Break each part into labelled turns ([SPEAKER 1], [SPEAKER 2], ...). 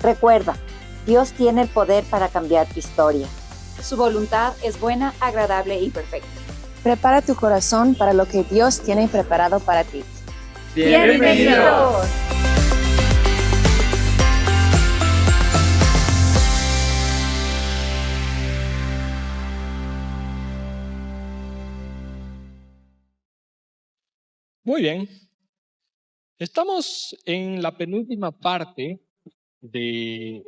[SPEAKER 1] Recuerda, Dios tiene el poder para cambiar tu historia.
[SPEAKER 2] Su voluntad es buena, agradable y perfecta.
[SPEAKER 3] Prepara tu corazón para lo que Dios tiene preparado para ti.
[SPEAKER 2] ¡Bienvenidos!
[SPEAKER 4] Muy bien. Estamos en la penúltima parte de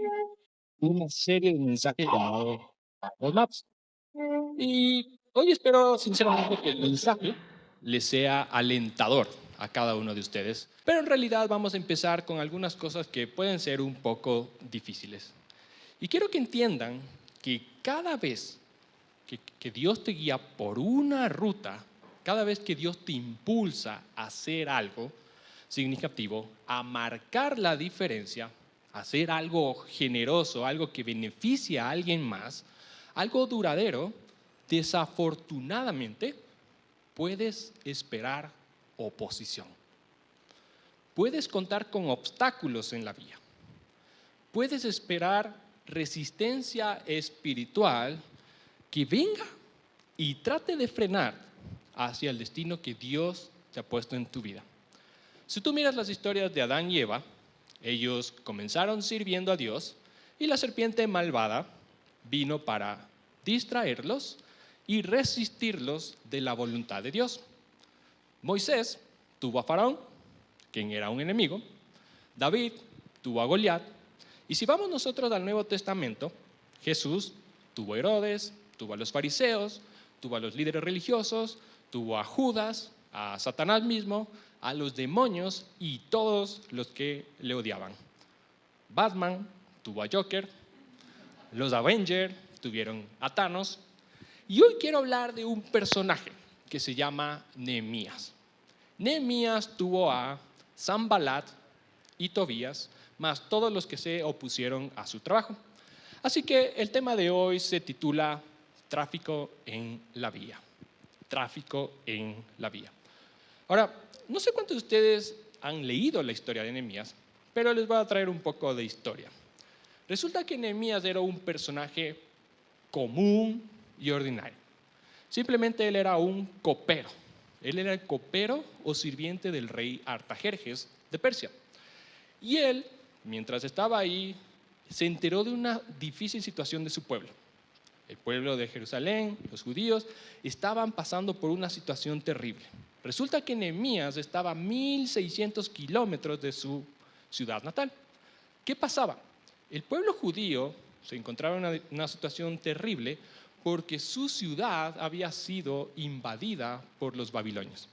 [SPEAKER 4] una serie de mensajes llamado Los Maps. Y hoy espero sinceramente que el mensaje les sea alentador a cada uno de ustedes. Pero en realidad vamos a empezar con algunas cosas que pueden ser un poco difíciles. Y quiero que entiendan que cada vez que Dios te guía por una ruta, cada vez que Dios te impulsa a hacer algo significativo, a marcar la diferencia, a hacer algo generoso, algo que beneficie a alguien más, algo duradero, desafortunadamente puedes esperar oposición. Puedes contar con obstáculos en la vía. Puedes esperar resistencia espiritual que venga y trate de frenar hacia el destino que Dios te ha puesto en tu vida. Si tú miras las historias de Adán y Eva, ellos comenzaron sirviendo a Dios y la serpiente malvada vino para distraerlos y resistirlos de la voluntad de Dios. Moisés tuvo a Faraón, quien era un enemigo. David tuvo a Goliat. Y si vamos nosotros al Nuevo Testamento, Jesús tuvo a Herodes, tuvo a los fariseos, tuvo a los líderes religiosos, tuvo a Judas, a Satanás mismo, a los demonios y todos los que le odiaban. Batman tuvo a Joker, los Avengers tuvieron a Thanos. Y hoy quiero hablar de un personaje que se llama Nehemías. Nehemías tuvo a Sanbalat y Tobías, más todos los que se opusieron a su trabajo. Así que el tema de hoy se titula Tráfico en la vía. Tráfico en la vía. Ahora, no sé cuántos de ustedes han leído la historia de Nehemías, pero les voy a traer un poco de historia. Resulta que Nehemías era un personaje común y ordinario. Simplemente él era un copero. Él era el copero o sirviente del rey Artajerjes de Persia. Y él, mientras estaba ahí, se enteró de una difícil situación de su pueblo. El pueblo de Jerusalén, los judíos, estaban pasando por una situación terrible. Resulta que Nehemías estaba a 1,600 kilómetros de su ciudad natal. ¿Qué pasaba? El pueblo judío se encontraba en una situación terrible porque su ciudad había sido invadida por los babilonios.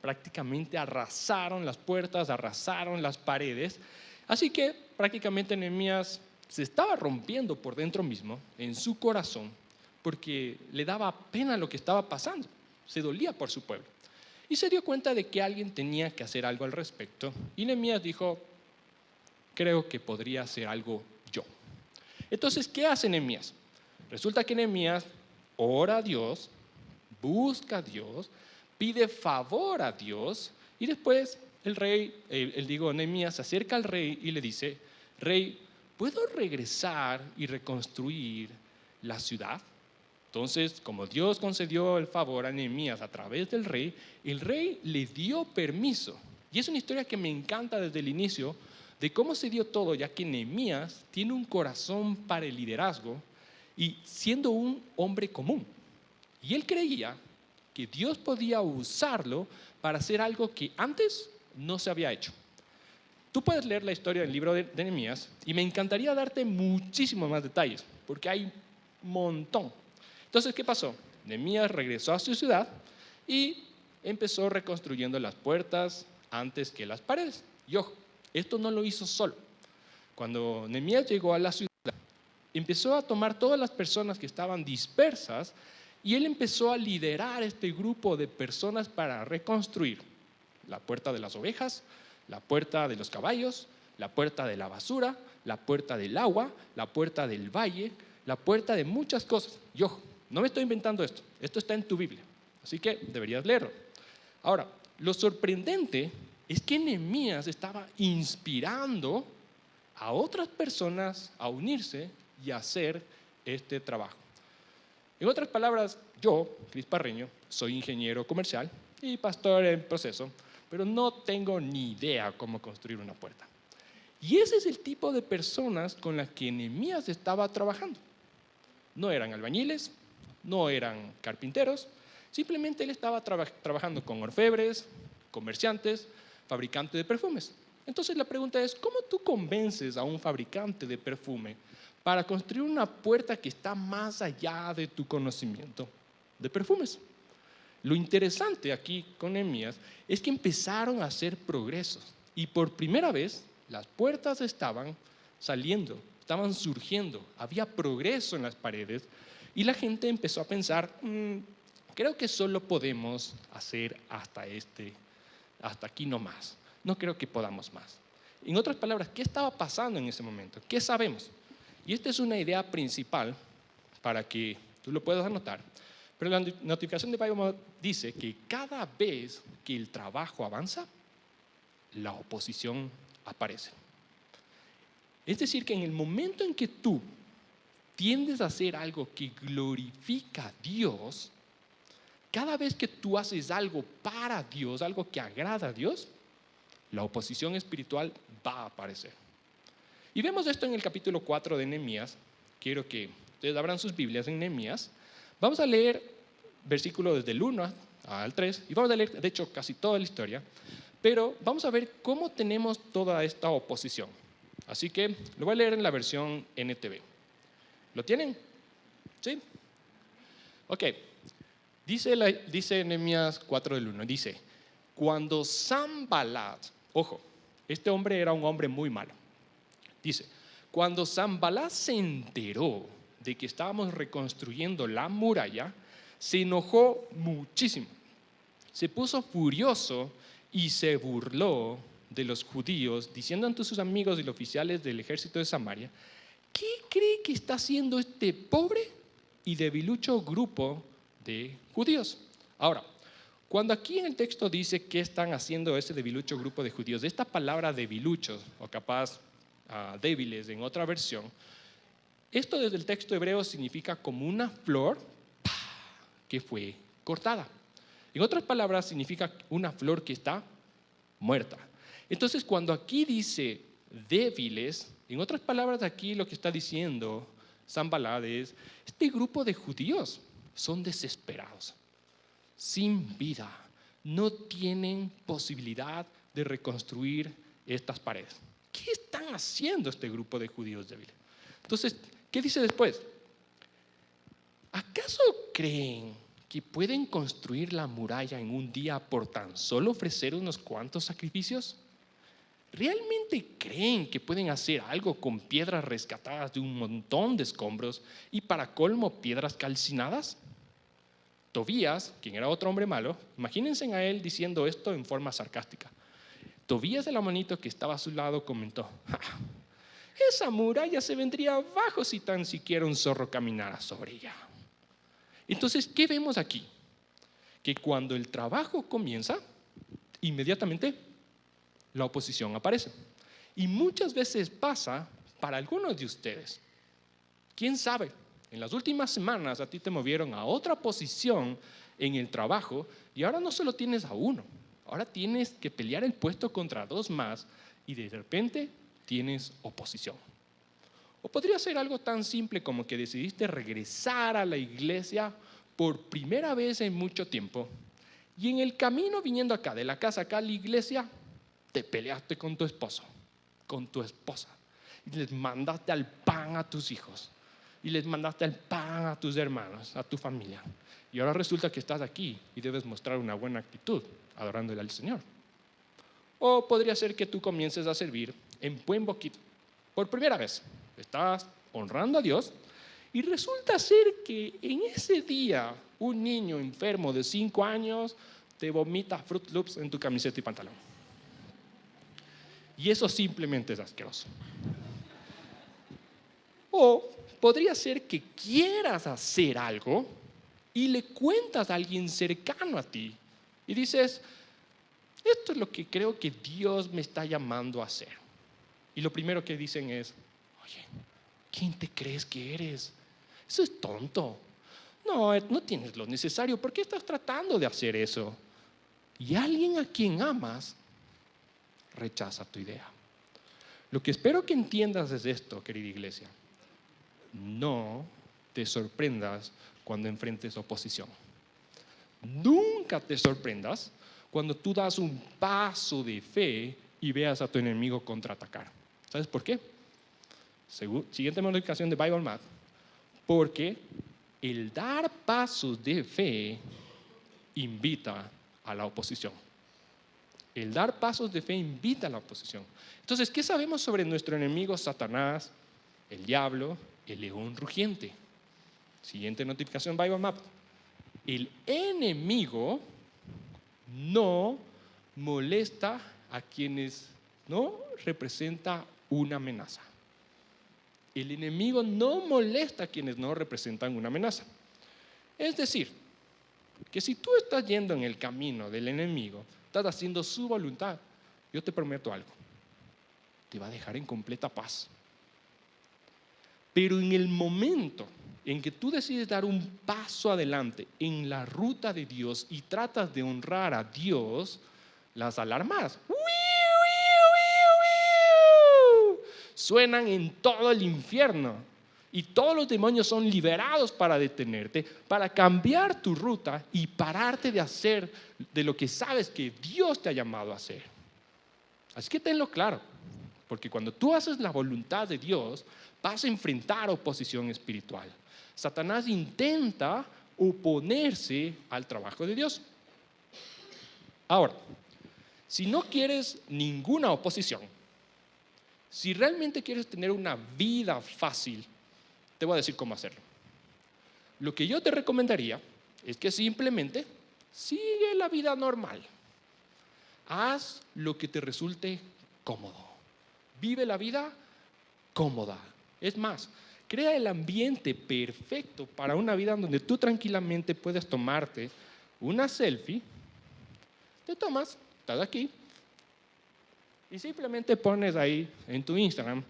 [SPEAKER 4] Prácticamente arrasaron las puertas, arrasaron las paredes. Así que prácticamente Nehemías se estaba rompiendo por dentro mismo, en su corazón, porque le daba pena lo que estaba pasando. Se dolía por su pueblo. Y se dio cuenta de que alguien tenía que hacer algo al respecto. Y Nehemías dijo, creo que podría hacer algo yo. Entonces, ¿qué hace Nehemías? Resulta que Nehemías ora a Dios, busca a Dios, pide favor a Dios y después Nehemías se acerca al rey y le dice, rey, ¿puedo regresar y reconstruir la ciudad? Entonces, como Dios concedió el favor a Nehemías a través del rey, el rey le dio permiso. Y es una historia que me encanta desde el inicio de cómo se dio todo, ya que Nehemías tiene un corazón para el liderazgo y siendo un hombre común. Y él creía que Dios podía usarlo para hacer algo que antes no se había hecho. Tú puedes leer la historia del libro de Nehemías y me encantaría darte muchísimos más detalles, porque hay un montón. Entonces, ¿qué pasó? Nehemías regresó a su ciudad y empezó reconstruyendo las puertas antes que las paredes. Y ojo, esto no lo hizo solo. Cuando Nehemías llegó a la ciudad, empezó a tomar todas las personas que estaban dispersas y él empezó a liderar este grupo de personas para reconstruir la puerta de las ovejas, la puerta de los caballos, la puerta de la basura, la puerta del agua, la puerta del valle, la puerta de muchas cosas. Y ojo, no me estoy inventando esto está en tu Biblia, así que deberías leerlo. Ahora, lo sorprendente es que Nehemías estaba inspirando a otras personas a unirse y hacer este trabajo. En otras palabras, yo, Cris Parreño, soy ingeniero comercial y pastor en proceso, pero no tengo ni idea cómo construir una puerta. Y ese es el tipo de personas con las que Nehemías estaba trabajando. No eran albañiles, no eran carpinteros, simplemente él estaba trabajando con orfebres, comerciantes, fabricantes de perfumes. Entonces la pregunta es, ¿cómo tú convences a un fabricante de perfume para construir una puerta que está más allá de tu conocimiento de perfumes? Lo interesante aquí con Nehemías es que empezaron a hacer progresos y por primera vez las puertas estaban saliendo, estaban surgiendo, había progreso en las paredes y la gente empezó a pensar, creo que solo podemos hacer hasta aquí no más, no creo que podamos más. En otras palabras, ¿qué estaba pasando en ese momento? ¿Qué sabemos? Y esta es una idea principal para que tú lo puedas anotar. Pero la notificación de Bible dice que cada vez que el trabajo avanza, la oposición aparece. Es decir, que en el momento en que tú tiendes a hacer algo que glorifica a Dios, cada vez que tú haces algo para Dios, algo que agrada a Dios, la oposición espiritual va a aparecer. Y vemos esto en el capítulo 4 de Nehemías. Quiero que ustedes abran sus Biblias en Nehemías. Vamos a leer versículos desde el 1 al 3 y vamos a leer, de hecho, casi toda la historia, pero vamos a ver cómo tenemos toda esta oposición. Así que lo voy a leer en la versión NTV. ¿Lo tienen? ¿Sí? Ok. Dice Nehemías 4 del 1, dice, cuando Sanballat, ojo, este hombre era un hombre muy malo. Dice, cuando Sanballat se enteró de que estábamos reconstruyendo la muralla, se enojó muchísimo. Se puso furioso y se burló de los judíos, diciendo ante sus amigos y los oficiales del ejército de Samaria, ¿qué cree que está haciendo este pobre y debilucho grupo de judíos? Ahora, cuando aquí en el texto dice qué están haciendo ese debilucho grupo de judíos, esta palabra debiluchos, o capaz débiles en otra versión, esto desde el texto hebreo significa como una flor que fue cortada. En otras palabras, significa una flor que está muerta. Entonces, cuando aquí dice débiles, en otras palabras, aquí lo que está diciendo Sanballat es, este grupo de judíos son desesperados, sin vida, no tienen posibilidad de reconstruir estas paredes. ¿Qué están haciendo este grupo de judíos débiles? Entonces, ¿qué dice después? ¿Acaso creen que pueden construir la muralla en un día por tan solo ofrecer unos cuantos sacrificios? ¿Realmente creen que pueden hacer algo con piedras rescatadas de un montón de escombros y para colmo piedras calcinadas? Tobías, quien era otro hombre malo, imagínense a él diciendo esto en forma sarcástica. Tobías el amonito que estaba a su lado comentó, esa muralla se vendría abajo si tan siquiera un zorro caminara sobre ella. Entonces, ¿qué vemos aquí? Que cuando el trabajo comienza, inmediatamente la oposición aparece. Y muchas veces pasa para algunos de ustedes. ¿Quién sabe? En las últimas semanas a ti te movieron a otra posición en el trabajo y ahora no solo tienes a uno, ahora tienes que pelear el puesto contra dos más y de repente tienes oposición. O podría ser algo tan simple como que decidiste regresar a la iglesia por primera vez en mucho tiempo y en el camino viniendo acá, de la casa acá a la iglesia, te peleaste con tu esposo, con tu esposa y les mandaste al pan a tus hijos y les mandaste el pan a tus hermanos, a tu familia. Y ahora resulta que estás aquí y debes mostrar una buena actitud adorándole al Señor. O podría ser que tú comiences a servir en buen boquito. Por primera vez, estás honrando a Dios y resulta ser que en ese día un niño enfermo de 5 años te vomita Fruit Loops en tu camiseta y pantalón. Y eso simplemente es asqueroso. O podría ser que quieras hacer algo y le cuentas a alguien cercano a ti y dices, esto es lo que creo que Dios me está llamando a hacer. Y lo primero que dicen es, oye, ¿quién te crees que eres? Eso es tonto. No, no tienes lo necesario. ¿Por qué estás tratando de hacer eso? Y alguien a quien amas rechaza tu idea. Lo que espero que entiendas es esto, querida iglesia. No te sorprendas cuando enfrentes oposición. Nunca te sorprendas cuando tú das un paso de fe y veas a tu enemigo contraatacar. ¿Sabes por qué? Siguiente modificación de Bible Math. Porque el dar pasos de fe invita a la oposición. El dar pasos de fe invita a la oposición. Entonces, ¿qué sabemos sobre nuestro enemigo Satanás, el diablo, el león rugiente? Siguiente notificación Bible Map. El enemigo no molesta a quienes no representa una amenaza. El enemigo no molesta a quienes no representan una amenaza. Es decir, que si tú estás yendo en el camino del enemigo, estás haciendo su voluntad, yo te prometo algo, te va a dejar en completa paz. Pero en el momento en que tú decides dar un paso adelante en la ruta de Dios y tratas de honrar a Dios, las alarmas suenan en todo el infierno y todos los demonios son liberados para detenerte, para cambiar tu ruta y pararte de hacer de lo que sabes que Dios te ha llamado a hacer. Así que tenlo claro, porque cuando tú haces la voluntad de Dios, vas a enfrentar oposición espiritual. Satanás intenta oponerse al trabajo de Dios. Ahora, si no quieres ninguna oposición, si realmente quieres tener una vida fácil, te voy a decir cómo hacerlo. Lo que yo te recomendaría es que simplemente sigue la vida normal. Haz lo que te resulte cómodo. Vive la vida cómoda. Es más, crea el ambiente perfecto para una vida donde tú tranquilamente puedes tomarte una selfie, te tomas, estás aquí, y simplemente pones ahí en tu Instagram,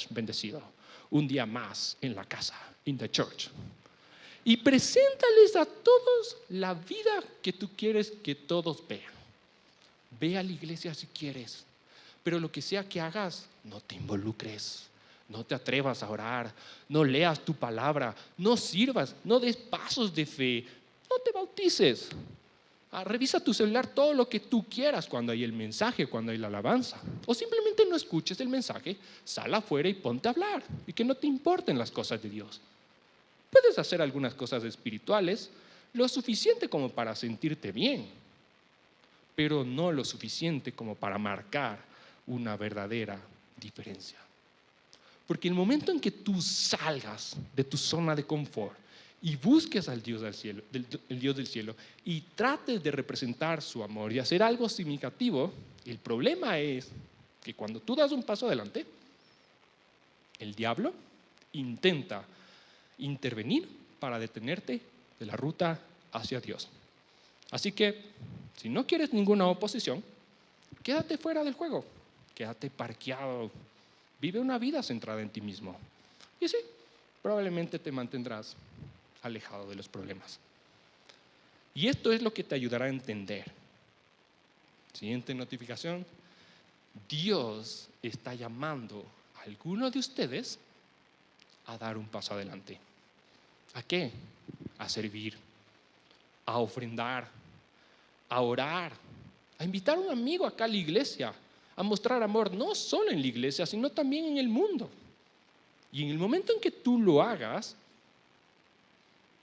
[SPEAKER 4] #bendecido, un día más en la casa, in the church. Y preséntales a todos la vida que tú quieres que todos vean. Ve a la iglesia si quieres, pero lo que sea que hagas, no te involucres. No te atrevas a orar, no leas tu palabra, no sirvas, no des pasos de fe, no te bautices. Revisa tu celular todo lo que tú quieras cuando hay el mensaje, cuando hay la alabanza. O simplemente no escuches el mensaje, sal afuera y ponte a hablar y que no te importen las cosas de Dios. Puedes hacer algunas cosas espirituales, lo suficiente como para sentirte bien, pero no lo suficiente como para marcar una verdadera diferencia. Porque el momento en que tú salgas de tu zona de confort y busques al Dios del cielo, el Dios del cielo, y trates de representar su amor y hacer algo significativo, el problema es que cuando tú das un paso adelante, el diablo intenta intervenir para detenerte de la ruta hacia Dios. Así que, si no quieres ninguna oposición, quédate fuera del juego, quédate parqueado. Vive una vida centrada en ti mismo. Y sí, probablemente te mantendrás alejado de los problemas. Y esto es lo que te ayudará a entender. Siguiente notificación. Dios está llamando a algunos de ustedes a dar un paso adelante. ¿A qué? A servir, a ofrendar, a orar, a invitar a un amigo acá a la iglesia, a mostrar amor no solo en la iglesia, sino también en el mundo. Y en el momento en que tú lo hagas,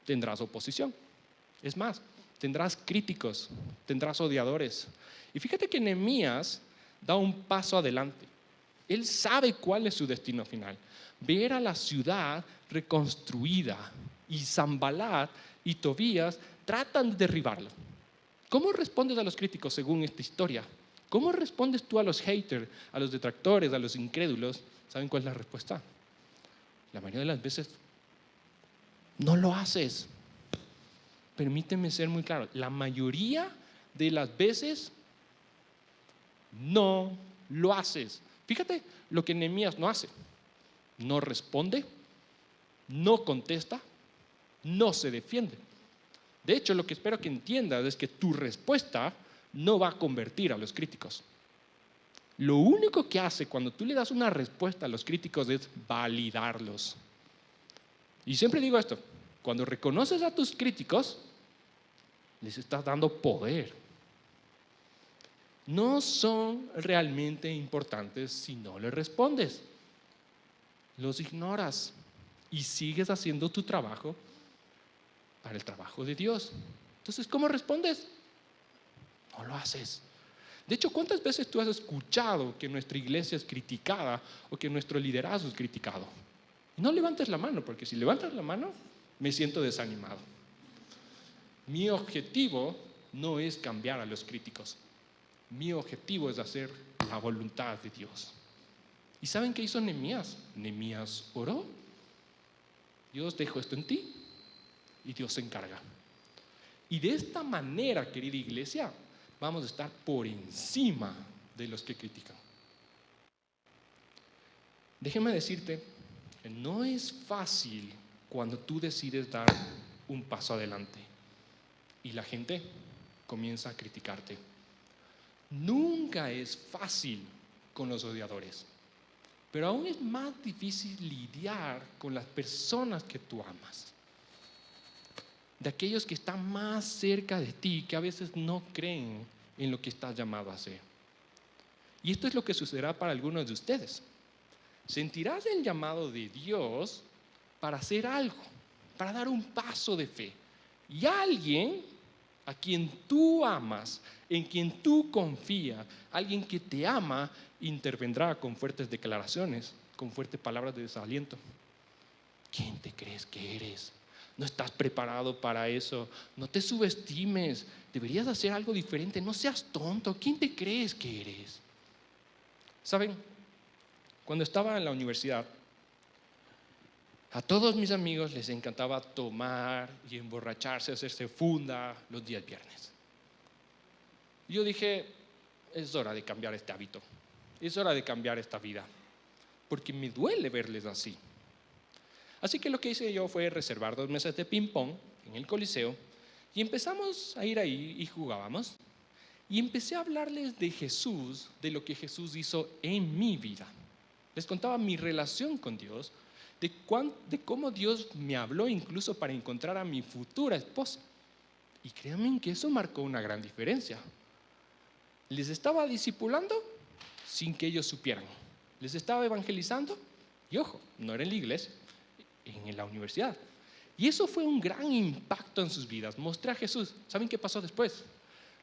[SPEAKER 4] tendrás oposición. Es más, tendrás críticos, tendrás odiadores. Y fíjate que Nehemías da un paso adelante. Él sabe cuál es su destino final. Ver a la ciudad reconstruida, y Sanbalat y Tobías tratan de derribarlo. ¿Cómo respondes a los críticos según esta historia? ¿Cómo respondes tú a los haters, a los detractores, a los incrédulos? ¿Saben cuál es la respuesta? La mayoría de las veces no lo haces. Permíteme ser muy claro. La mayoría de las veces no lo haces. Fíjate lo que Nehemías no hace. No responde, no contesta, no se defiende. De hecho, lo que espero que entiendas es que tu respuesta no va a convertir a los críticos. Lo único que hace cuando tú le das una respuesta a los críticos es validarlos. Y siempre digo esto, cuando reconoces a tus críticos, les estás dando poder. No son realmente importantes si no les respondes. Los ignoras y sigues haciendo tu trabajo para el trabajo de Dios. Entonces, ¿cómo respondes? No lo haces. De hecho, ¿cuántas veces tú has escuchado que nuestra iglesia es criticada o que nuestro liderazgo es criticado? No levantes la mano, porque si levantas la mano, me siento desanimado. Mi objetivo no es cambiar a los críticos. Mi objetivo es hacer la voluntad de Dios. ¿Y saben qué hizo Nehemías? Nehemías oró. Dios dejó esto en ti y Dios se encarga. Y de esta manera, querida iglesia, vamos a estar por encima de los que critican. Déjeme decirte que no es fácil cuando tú decides dar un paso adelante y la gente comienza a criticarte. Nunca es fácil con los odiadores, pero aún es más difícil lidiar con las personas que tú amas, de aquellos que están más cerca de ti, que a veces no creen en lo que estás llamado a hacer. Y esto es lo que sucederá para algunos de ustedes. Sentirás el llamado de Dios para hacer algo, para dar un paso de fe. Y alguien a quien tú amas, en quien tú confías, alguien que te ama, intervendrá con fuertes declaraciones, con fuertes palabras de desaliento. ¿Quién te crees que eres? No estás preparado para eso. No te subestimes. Deberías hacer algo diferente. No seas tonto. ¿Quién te crees que eres? ¿Saben? Cuando estaba en la universidad, a todos mis amigos les encantaba tomar y emborracharse, hacerse funda los días viernes. Yo dije, es hora de cambiar este hábito. Es hora de cambiar esta vida. Porque me duele verles así. Así que lo que hice yo fue reservar 2 mesas de ping-pong en el Coliseo y empezamos a ir ahí y jugábamos. Y empecé a hablarles de Jesús, de lo que Jesús hizo en mi vida. Les contaba mi relación con Dios, de cómo Dios me habló incluso para encontrar a mi futura esposa. Y créanme que eso marcó una gran diferencia. Les estaba discipulando sin que ellos supieran. Les estaba evangelizando y ojo, no era en la iglesia, en la universidad. Y eso fue un gran impacto en sus vidas. Mostré a Jesús. ¿Saben qué pasó después?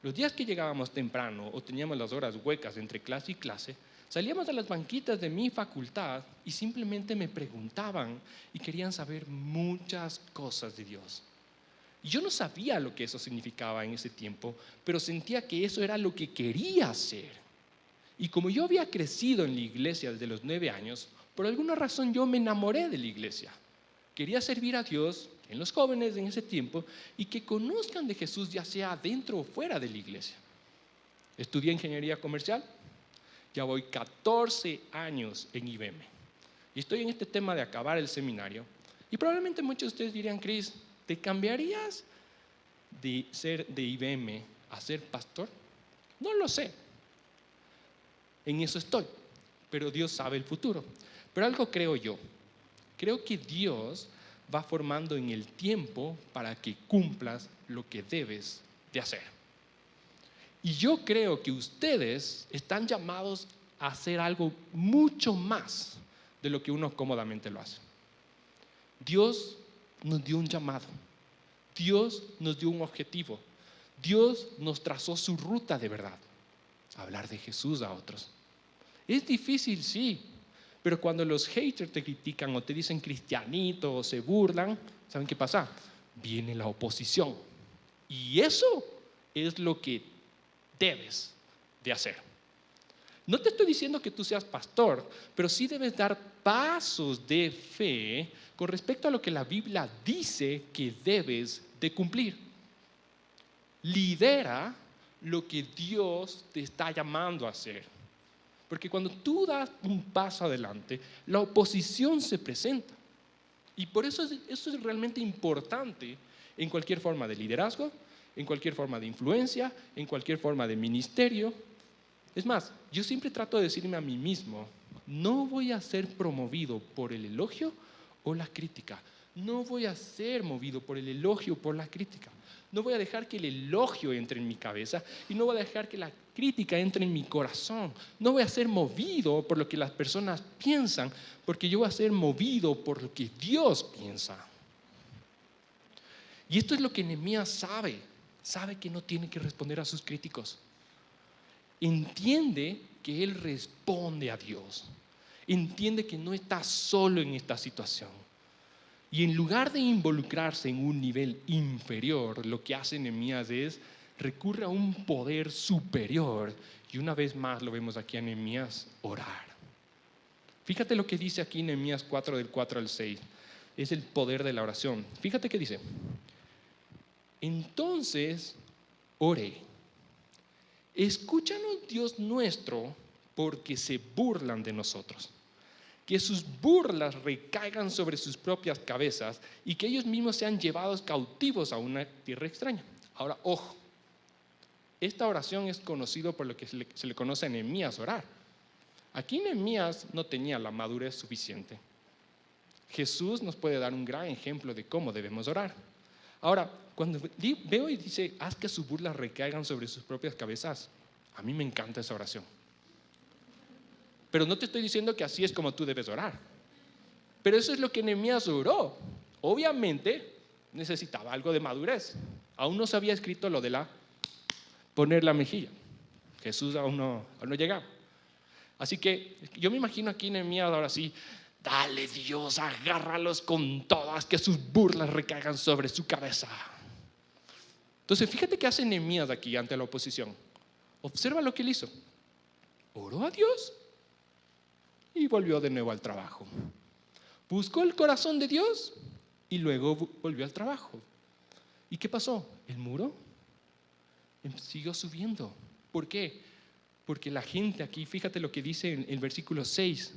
[SPEAKER 4] Los días que llegábamos temprano o teníamos las horas huecas entre clase y clase, salíamos a las banquitas de mi facultad y simplemente me preguntaban y querían saber muchas cosas de Dios. Y yo no sabía lo que eso significaba en ese tiempo, pero sentía que eso era lo que quería hacer. Y como yo había crecido en la iglesia desde los 9 años, por alguna razón yo me enamoré de la iglesia. Quería servir a Dios en los jóvenes en ese tiempo y que conozcan de Jesús ya sea dentro o fuera de la iglesia. Estudié ingeniería comercial, ya voy 14 años en IBM y estoy en este tema de acabar el seminario y probablemente muchos de ustedes dirían, Cris, ¿te cambiarías de ser de IBM a ser pastor? No lo sé, en eso estoy, pero Dios sabe el futuro. Pero algo creo yo, creo que Dios va formando en el tiempo para que cumplas lo que debes de hacer. Y yo creo que ustedes están llamados a hacer algo mucho más de lo que uno cómodamente lo hace. Dios nos dio un llamado. Dios nos dio un objetivo. Dios nos trazó su ruta de verdad. Hablar de Jesús a otros. Es difícil, sí. Pero cuando los haters te critican o te dicen cristianito o se burlan, ¿saben qué pasa? Viene la oposición. Y eso es lo que debes de hacer. No te estoy diciendo que tú seas pastor, pero sí debes dar pasos de fe con respecto a lo que la Biblia dice que debes de cumplir. Lidera lo que Dios te está llamando a hacer. Porque cuando tú das un paso adelante, la oposición se presenta. Y por eso eso es realmente importante en cualquier forma de liderazgo, en cualquier forma de influencia, en cualquier forma de ministerio. Es más, yo siempre trato de decirme a mí mismo, no voy a ser promovido por el elogio o la crítica. No voy a ser movido por el elogio o por la crítica. No voy a dejar que el elogio entre en mi cabeza y no voy a dejar que la crítica entre en mi corazón. No voy a ser movido por lo que las personas piensan, porque yo voy a ser movido por lo que Dios piensa. Y esto es lo que Nehemías sabe. Sabe que no tiene que responder a sus críticos. Entiende que él responde a Dios. Entiende que no está solo en esta situación. Y en lugar de involucrarse en un nivel inferior, lo que hace Nehemías es recurre a un poder superior. Y una vez más lo vemos aquí en Nehemías, orar. Fíjate lo que dice aquí en Nehemías 4, del 4 al 6. Es el poder de la oración. Fíjate qué dice. Entonces oré. Escúchanos, Dios nuestro, porque se burlan de nosotros. Que sus burlas recaigan sobre sus propias cabezas y que ellos mismos sean llevados cautivos a una tierra extraña. Ahora, ojo, esta oración es conocido por lo que se le conoce a Nehemías orar. Aquí Nehemías no tenía la madurez suficiente. Jesús nos puede dar un gran ejemplo de cómo debemos orar. Ahora, cuando veo y dice, haz que sus burlas recaigan sobre sus propias cabezas, a mí me encanta esa oración. Pero no te estoy diciendo que así es como tú debes orar. Pero eso es lo que Nehemías oró. Obviamente necesitaba algo de madurez. Aún no se había escrito lo de poner la mejilla. Jesús aún no llegaba. Así que yo me imagino aquí Nehemías ahora sí, dale Dios, agárralos con todas, que sus burlas recaigan sobre su cabeza. Entonces fíjate qué hace Nehemías aquí ante la oposición. Observa lo que él hizo. Oró a Dios y volvió de nuevo al trabajo. Buscó el corazón de Dios y luego volvió al trabajo. ¿Y qué pasó? El muro siguió subiendo. ¿Por qué? Porque la gente aquí, fíjate lo que dice en el versículo 6.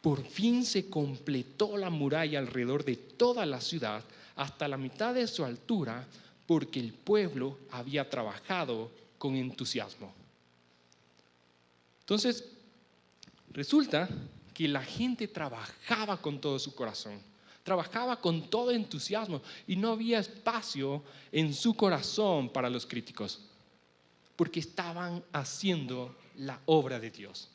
[SPEAKER 4] Por fin se completó la muralla alrededor de toda la ciudad hasta la mitad de su altura, porque el pueblo había trabajado con entusiasmo. Entonces, resulta que la gente trabajaba con todo su corazón, trabajaba con todo entusiasmo y no había espacio en su corazón para los críticos, porque estaban haciendo la obra de Dios.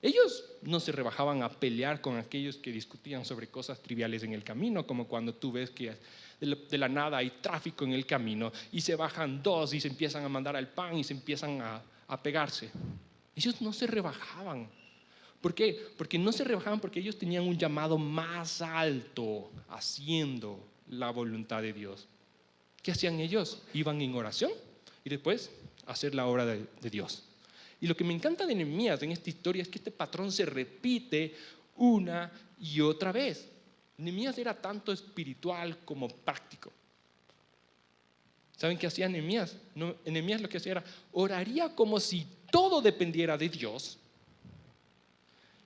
[SPEAKER 4] Ellos no se rebajaban a pelear con aquellos que discutían sobre cosas triviales en el camino, como cuando tú ves que de la nada hay tráfico en el camino y se bajan dos y se empiezan a mandar al pan y se empiezan a pegarse. Ellos no se rebajaban. ¿Por qué? Porque no se rebajaban porque ellos tenían un llamado más alto haciendo la voluntad de Dios. ¿Qué hacían ellos? Iban en oración y después a hacer la obra de Dios. Y lo que me encanta de Nehemías en esta historia es que este patrón se repite una y otra vez. Nehemías era tanto espiritual como práctico. ¿Saben qué hacía Nehemías? Nehemías lo que hacía era oraría como si todo dependiera de Dios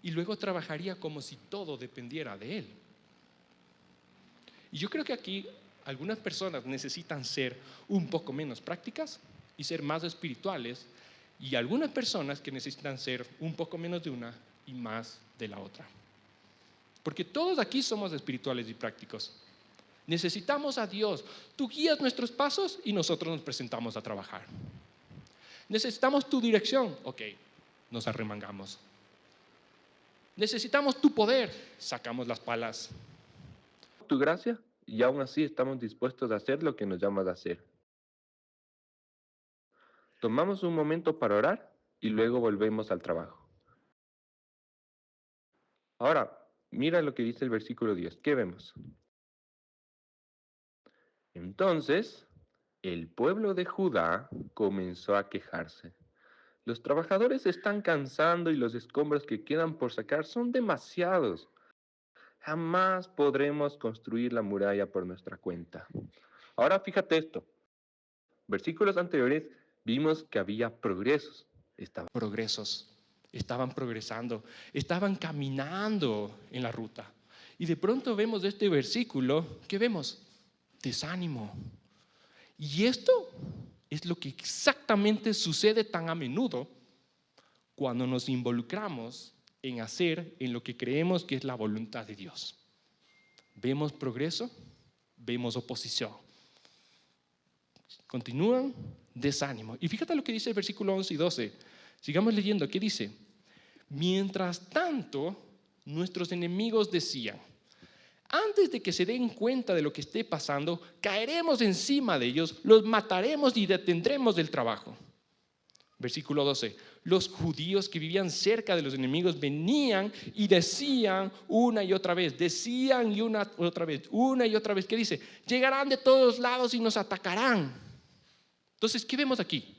[SPEAKER 4] y luego trabajaría como si todo dependiera de Él. Y yo creo que aquí algunas personas necesitan ser un poco menos prácticas y ser más espirituales, y algunas personas que necesitan ser un poco menos de una y más de la otra. Porque todos aquí somos espirituales y prácticos. Necesitamos a Dios. Tú guías nuestros pasos y nosotros nos presentamos a trabajar. Necesitamos tu dirección. Ok, nos arremangamos. Necesitamos tu poder. Sacamos las palas.
[SPEAKER 5] Tu gracia y aún así estamos dispuestos a hacer lo que nos llamas a hacer. Tomamos un momento para orar y luego volvemos al trabajo. Ahora, mira lo que dice el versículo 10. ¿Qué vemos? Entonces, el pueblo de Judá comenzó a quejarse. Los trabajadores se están cansando y los escombros que quedan por sacar son demasiados. Jamás podremos construir la muralla por nuestra cuenta. Ahora fíjate esto. Versículos anteriores vimos que había progresos.
[SPEAKER 4] Progresos. estaban progresando, estaban caminando en la ruta. Y de pronto vemos este versículo, ¿qué vemos? Desánimo. Y esto es lo que exactamente sucede tan a menudo cuando nos involucramos en hacer en lo que creemos que es la voluntad de Dios. Vemos progreso, vemos oposición. Continúan, desánimo. Y fíjate lo que dice el versículo 11 y 12. Sigamos leyendo, ¿qué dice? Mientras tanto, nuestros enemigos decían: antes de que se den cuenta de lo que esté pasando, caeremos encima de ellos, los mataremos y detendremos el trabajo. Versículo 12. Los judíos que vivían cerca de los enemigos venían y decían una y otra vez, una y otra vez. ¿Qué dice? Llegarán de todos lados y nos atacarán. Entonces, ¿qué vemos aquí?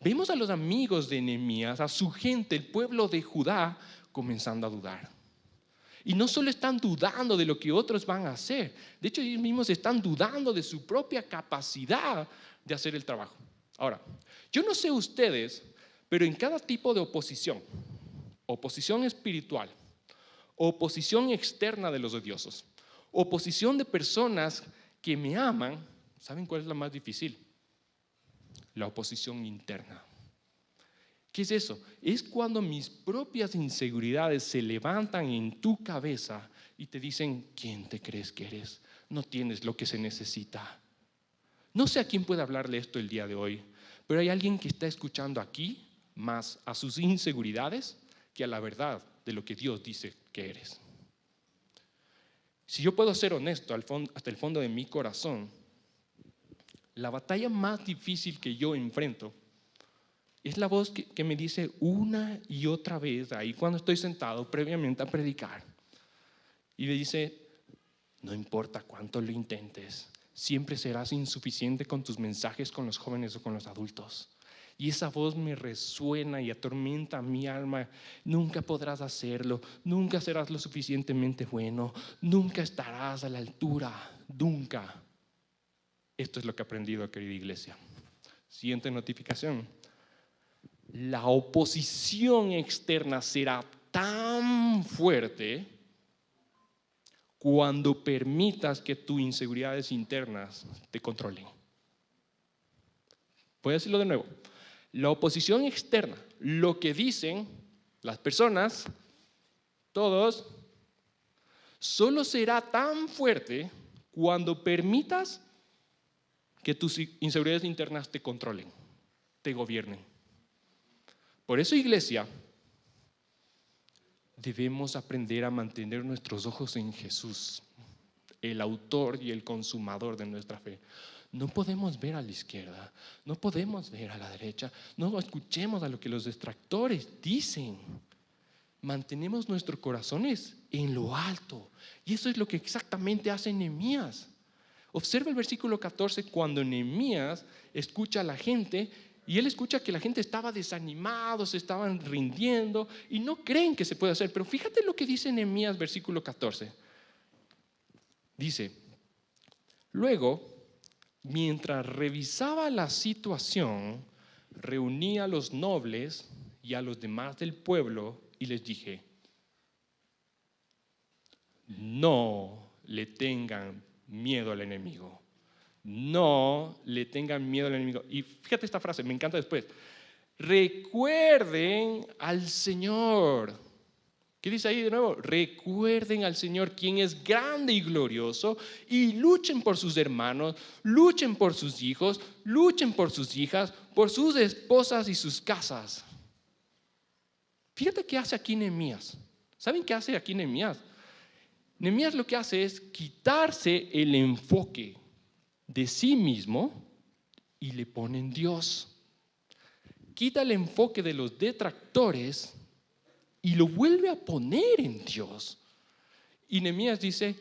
[SPEAKER 4] Vemos a los amigos de Nehemías, a su gente, el pueblo de Judá, comenzando a dudar. Y no solo están dudando de lo que otros van a hacer, de hecho ellos mismos están dudando de su propia capacidad de hacer el trabajo. Ahora, yo no sé ustedes, pero en cada tipo de oposición, oposición espiritual, oposición externa de los odiosos, oposición de personas que me aman, ¿saben cuál es la más difícil? La oposición interna. ¿Qué es eso? Es cuando mis propias inseguridades se levantan en tu cabeza y te dicen: ¿quién te crees que eres? No tienes lo que se necesita. No sé a quién puede hablarle esto el día de hoy, pero hay alguien que está escuchando aquí más a sus inseguridades que a la verdad de lo que Dios dice que eres. Si yo puedo ser honesto hasta el fondo de mi corazón, la batalla más difícil que yo enfrento es la voz que me dice una y otra vez, ahí cuando estoy sentado previamente a predicar, y me dice: no importa cuánto lo intentes, siempre serás insuficiente con tus mensajes con los jóvenes o con los adultos. Y esa voz me resuena y atormenta mi alma. Nunca podrás hacerlo, nunca serás lo suficientemente bueno, nunca estarás a la altura, nunca. Esto es lo que he aprendido, querida iglesia. Siguiente notificación. La oposición externa será tan fuerte cuando permitas que tus inseguridades internas te controlen. Voy a decirlo de nuevo. La oposición externa, lo que dicen las personas, todos, solo será tan fuerte cuando permitas que tus inseguridades internas te controlen, te gobiernen. Por eso, iglesia, debemos aprender a mantener nuestros ojos en Jesús, el autor y el consumador de nuestra fe. No podemos ver a la izquierda, no podemos ver a la derecha, no escuchemos a lo que los distractores dicen. Mantenemos nuestros corazones en lo alto, y eso es lo que exactamente hace Nehemías. Observa el versículo 14, cuando Nehemías escucha a la gente, y él escucha que la gente estaba desanimado, se estaban rindiendo y no creen que se puede hacer. Pero fíjate lo que dice Nehemías, versículo 14. Dice: luego, mientras revisaba la situación, reuní a los nobles y a los demás del pueblo y les dije: no le tengan miedo al enemigo. No le tengan miedo al enemigo. Y fíjate esta frase, me encanta después. Recuerden al Señor. ¿Qué dice ahí de nuevo? Recuerden al Señor, quien es grande y glorioso, y luchen por sus hermanos, luchen por sus hijos, luchen por sus hijas, por sus esposas y sus casas. Fíjate qué hace aquí Nehemías. ¿Saben qué hace aquí Nehemías? Nehemías lo que hace es quitarse el enfoque de sí mismo y le pone en Dios. Quita el enfoque de los detractores y lo vuelve a poner en Dios. Y Nehemías dice: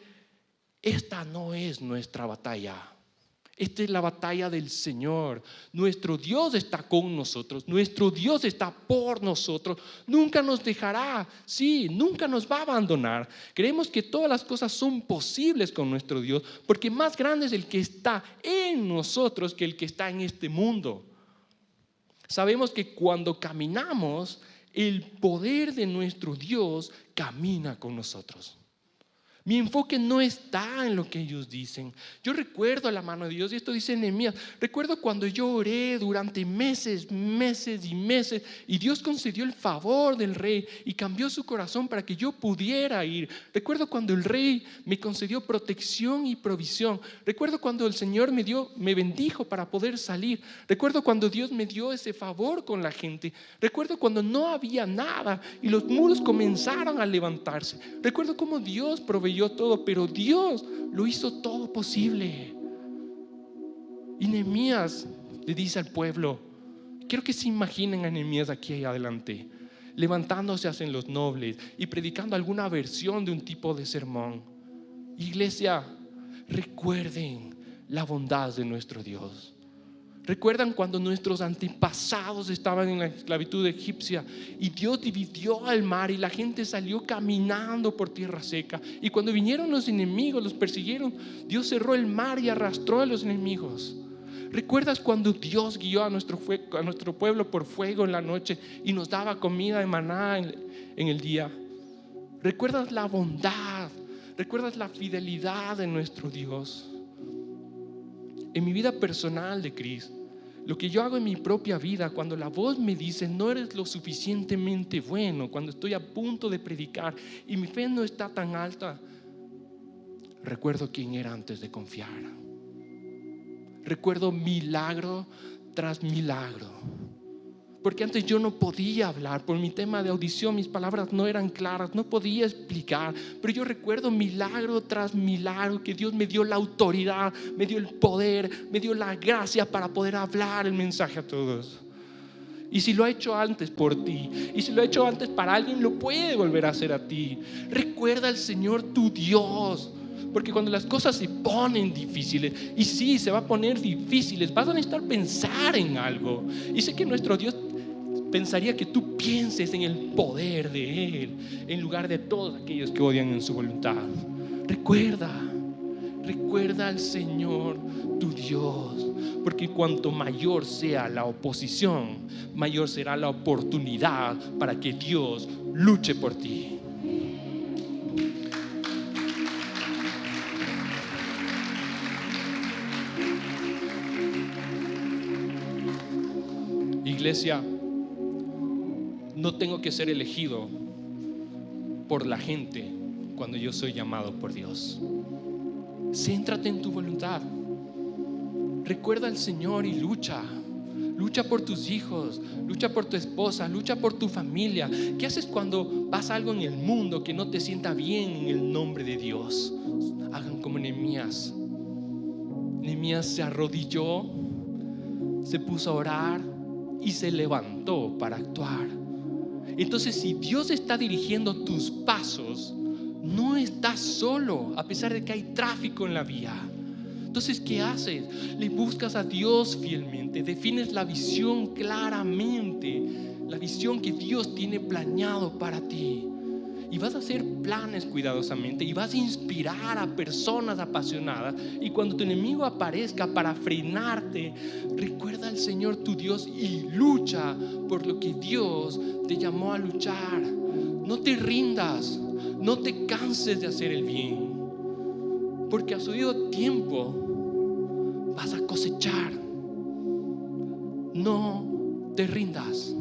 [SPEAKER 4] esta no es nuestra batalla. Esta es la batalla del Señor. Nuestro Dios está con nosotros. Nuestro Dios está por nosotros. Nunca nos dejará. Sí, nunca nos va a abandonar. Creemos que todas las cosas son posibles con nuestro Dios, porque más grande es el que está en nosotros que el que está en este mundo. Sabemos que cuando caminamos el poder de nuestro Dios camina con nosotros. Mi enfoque no está en lo que ellos dicen. Yo recuerdo la mano de Dios, y esto dice Nehemías. Recuerdo cuando yo oré durante meses y meses, y Dios concedió el favor del rey y cambió su corazón para que yo pudiera ir. Recuerdo cuando el rey me concedió protección y provisión. Recuerdo cuando el Señor me bendijo para poder salir. Recuerdo cuando Dios me dio ese favor con la gente. Recuerdo cuando no había nada y los muros comenzaron a levantarse. Recuerdo cómo Dios proveyó todo, pero Dios lo hizo todo posible. Y Nehemías le dice al pueblo, quiero que se imaginen a Nehemías aquí adelante, levantándose hacia los nobles y predicando alguna versión de un tipo de sermón. Iglesia, recuerden la bondad de nuestro Dios. ¿Recuerdan cuando nuestros antepasados estaban en la esclavitud egipcia y Dios dividió el mar y la gente salió caminando por tierra seca? Y cuando vinieron los enemigos, los persiguieron, Dios cerró el mar y arrastró a los enemigos. ¿Recuerdas cuando Dios guió a nuestro pueblo por fuego en la noche y nos daba comida de maná en el día? ¿Recuerdas la bondad? ¿Recuerdas la fidelidad de nuestro Dios? En mi vida personal de Cristo, lo que yo hago en mi propia vida, cuando la voz me dice no eres lo suficientemente bueno, cuando estoy a punto de predicar y mi fe no está tan alta, recuerdo quién era antes de confiar. Recuerdo milagro tras milagro. Porque antes yo no podía hablar por mi tema de audición, mis palabras no eran claras, no podía explicar. Pero yo recuerdo milagro tras milagro que Dios me dio la autoridad, me dio el poder, me dio la gracia para poder hablar el mensaje a todos. Y si lo ha hecho antes por ti, y si lo ha hecho antes para alguien, lo puede volver a hacer a ti. Recuerda al Señor tu Dios. Porque cuando las cosas se ponen difíciles, y sí, se va a poner difíciles, vas a necesitar pensar en algo. Y sé que nuestro Dios pensaría que tú pienses en el poder de Él en lugar de todos aquellos que odian en su voluntad. Recuerda al Señor tu Dios, porque cuanto mayor sea la oposición, mayor será la oportunidad para que Dios luche por ti. Iglesia, no tengo que ser elegido por la gente cuando yo soy llamado por Dios. Céntrate en tu voluntad. Recuerda al Señor y lucha. Lucha por tus hijos, lucha por tu esposa, lucha por tu familia. ¿Qué haces cuando pasa algo en el mundo que no te sienta bien en el nombre de Dios? Hagan como Nehemías. Nehemías se arrodilló, se puso a orar y se levantó para actuar. Entonces, si Dios está dirigiendo tus pasos, no estás solo, a pesar de que hay tráfico en la vía. Entonces, ¿qué haces? Le buscas a Dios fielmente, defines la visión claramente, la visión que Dios tiene planeado para ti. Y vas a hacer planes cuidadosamente y vas a inspirar a personas apasionadas. Y cuando tu enemigo aparezca para frenarte, recuerda al Señor tu Dios y lucha por lo que Dios te llamó a luchar. No te rindas, no te canses de hacer el bien, porque a su debido tiempo vas a cosechar. No te rindas,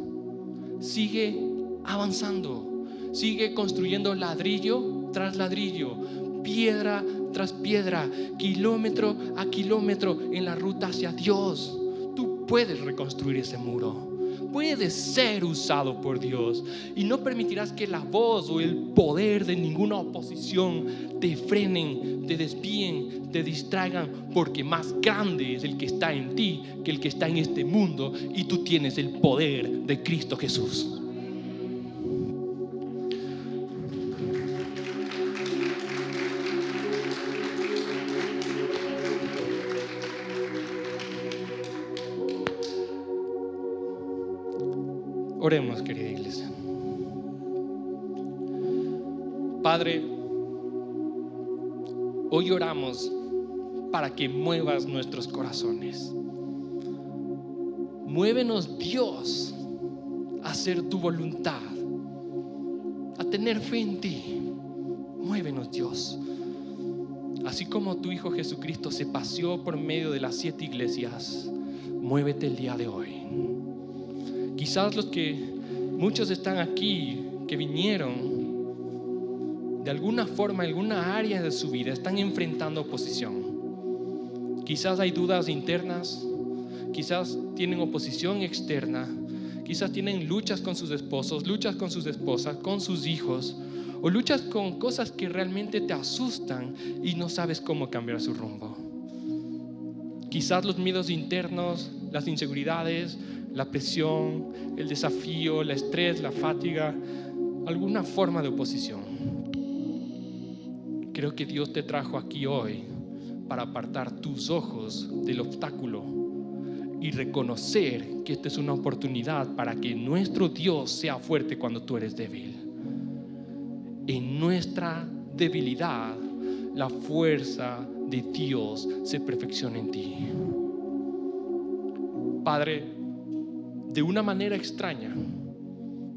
[SPEAKER 4] sigue avanzando. Sigue construyendo ladrillo tras ladrillo, piedra tras piedra, kilómetro a kilómetro en la ruta hacia Dios. Tú puedes reconstruir ese muro. Puedes ser usado por Dios y no permitirás que la voz o el poder de ninguna oposición te frenen, te desvíen, te distraigan, porque más grande es el que está en ti que el que está en este mundo, y tú tienes el poder de Cristo Jesús. Oremos, querida iglesia. Padre, hoy oramos para que muevas nuestros corazones. Muévenos, Dios, a hacer tu voluntad, a tener fe en ti. Muévenos, Dios. Así como tu Hijo Jesucristo se paseó por medio de las 7 iglesias, muévete el día de hoy. Quizás muchos están aquí que vinieron de alguna forma, en alguna área de su vida, están enfrentando oposición. Quizás hay dudas internas, quizás tienen oposición externa, quizás tienen luchas con sus esposos, luchas con sus esposas, con sus hijos, o luchas con cosas que realmente te asustan y no sabes cómo cambiar su rumbo. Quizás los miedos internos, las inseguridades, la presión, el desafío, el estrés, la fatiga, alguna forma de oposición. Creo que Dios te trajo aquí hoy para apartar tus ojos del obstáculo y reconocer que esta es una oportunidad para que nuestro Dios sea fuerte cuando tú eres débil. En nuestra debilidad, la fuerza de Dios se perfecciona en ti. Padre, de una manera extraña,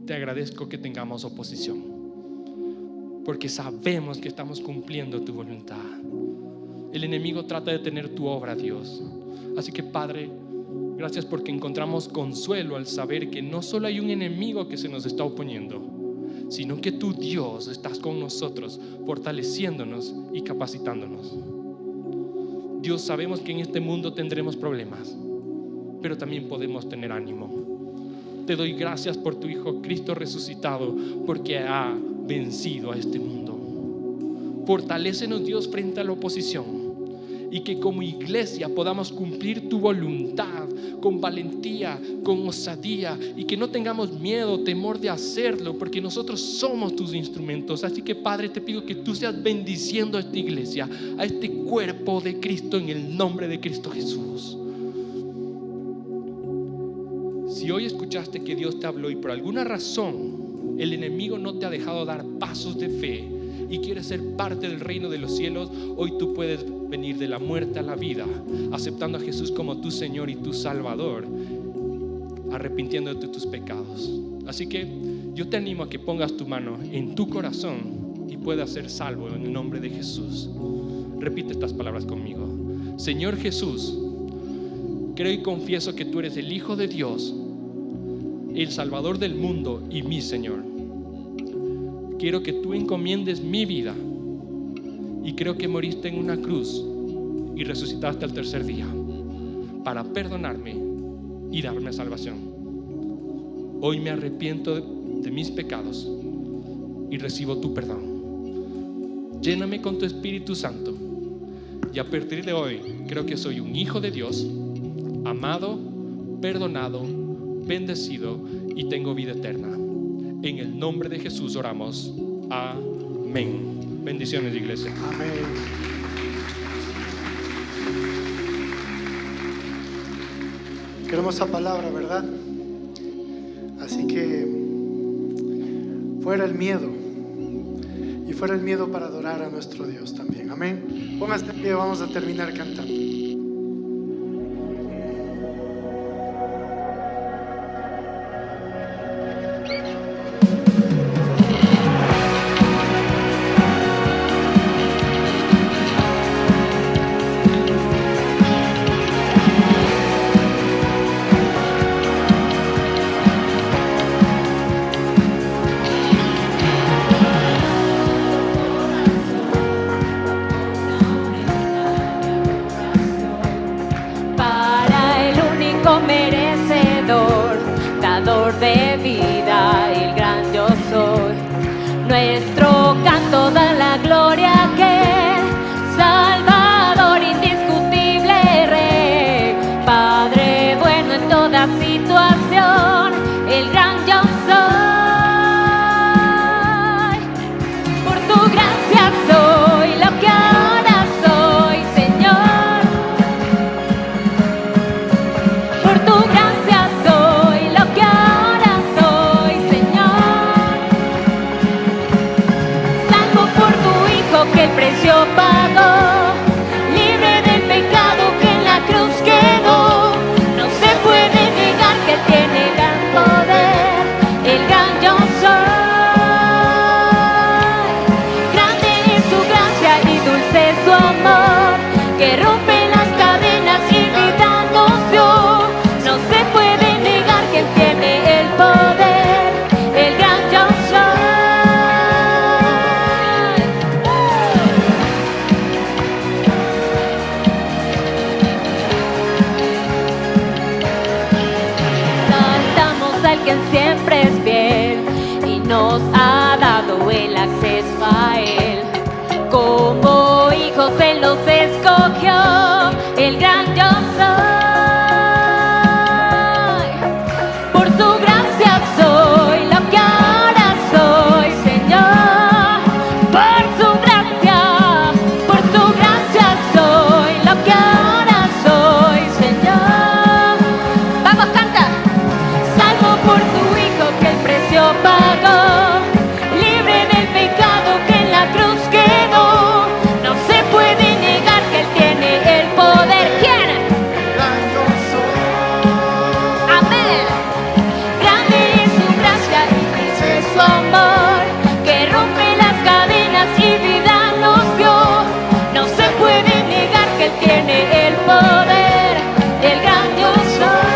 [SPEAKER 4] te agradezco que tengamos oposición, porque sabemos que estamos cumpliendo tu voluntad. El enemigo trata de detener tu obra, Dios. Así que, Padre, gracias porque encontramos consuelo al saber que no solo hay un enemigo que se nos está oponiendo, sino que tú, Dios, estás con nosotros, fortaleciéndonos y capacitándonos. Dios, sabemos que en este mundo tendremos problemas, pero también podemos tener ánimo. Te doy gracias por tu Hijo Cristo resucitado, porque ha vencido a este mundo. Fortalécenos, Dios, frente a la oposición, y que como iglesia podamos cumplir tu voluntad con valentía, con osadía, y que no tengamos miedo, temor de hacerlo, porque nosotros somos tus instrumentos. Así que, Padre, te pido que tú seas bendiciendo a esta iglesia, a este cuerpo de Cristo, en el nombre de Cristo Jesús. Si hoy escuchaste que Dios te habló y por alguna razón el enemigo no te ha dejado dar pasos de fe y quieres ser parte del reino de los cielos, hoy tú puedes venir de la muerte a la vida, aceptando a Jesús como tu Señor y tu Salvador, arrepintiéndote de tus pecados. Así que yo te animo a que pongas tu mano en tu corazón y puedas ser salvo en el nombre de Jesús. Repite estas palabras conmigo. Señor Jesús, creo y confieso que tú eres el Hijo de Dios, el Salvador del mundo y mi Señor. Quiero que tú encomiendes mi vida, y creo que moriste en una cruz y resucitaste al tercer día para perdonarme y darme salvación. Hoy me arrepiento de mis pecados y recibo tu perdón. Lléname con tu Espíritu Santo, y a partir de hoy creo que soy un hijo de Dios, amado, perdonado, bendecido y tengo vida eterna. En el nombre de Jesús oramos. Amén. Bendiciones, iglesia.
[SPEAKER 6] Amén. Qué hermosa palabra, ¿verdad? Así que fuera el miedo, y fuera el miedo para adorar a nuestro Dios también. Amén. Pónganse en pie, vamos a terminar cantando.
[SPEAKER 2] Merecedor, dador de vida, el gran yo soy. Nuestro canto da la gloria que Salvador indiscutible Rey, Padre bueno en toda situación, el gran yo soy. Por tu gracia soy lo que ahora soy, Señor. Por tu gracia soy lo que ahora soy, Señor. Salvo por tu Hijo que el precio pagó, libre del pecado que en la cruz quedó. No se puede negar que Él tiene gran poder acceso a Él. Como hijos Él los escogió, el gran yo soy. Por su gracia soy lo que ahora soy, Señor. Por su gracia soy lo que ahora soy, Señor. Vamos, canta. Salvo por su Hijo que el precio pagó, libre del pecado que en la cruz quedó. No se puede negar que Él tiene el poder. ¿Quién? Amén. Grande es su gracia y ese es su amor, que rompe las cadenas y vida nos dio. No se puede negar que Él tiene el poder, el gran yo soy.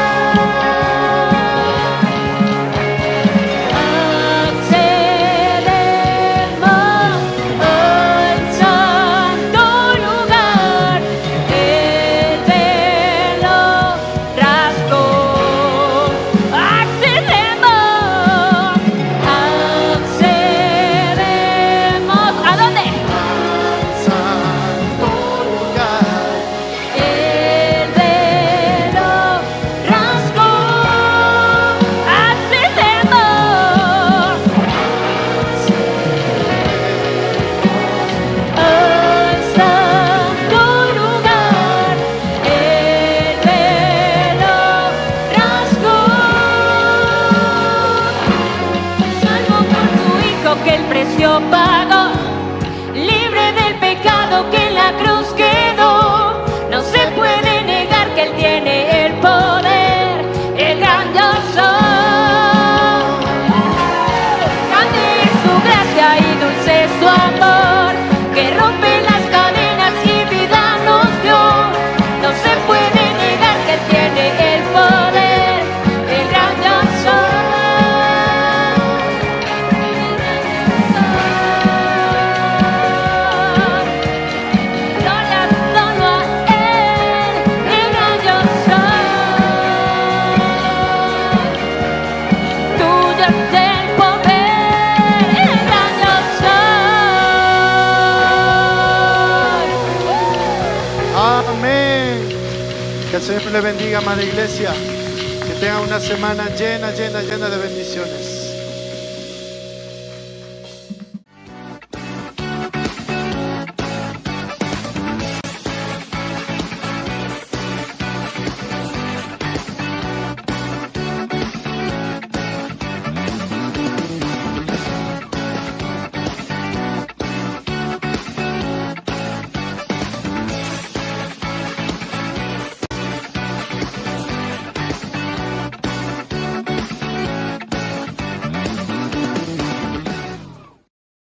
[SPEAKER 2] Accedemos al santo lugar, el velo rasgó. Accedemos, ¿a dónde?
[SPEAKER 6] Santo lugar.
[SPEAKER 2] El velo rasgó. Accedemos al santo lugar, el velo rasgó. Salvo por su Hijo que el precio pagó, libre del pecado que en la cruz quedó. No se puede negar que Él tiene el poder, el gran yo soy. Grande es su gracia y dulce es su amor, que rompe las cadenas y vida nos dio. No se puede negar que Él tiene el poder, el gran yo soy. Gloria solo a Él, el gran yo soy. Tuyo es el poder, el gran yo soy.
[SPEAKER 6] Amén. Que el Señor le bendiga, amada iglesia. Que tenga una semana llena de bendiciones.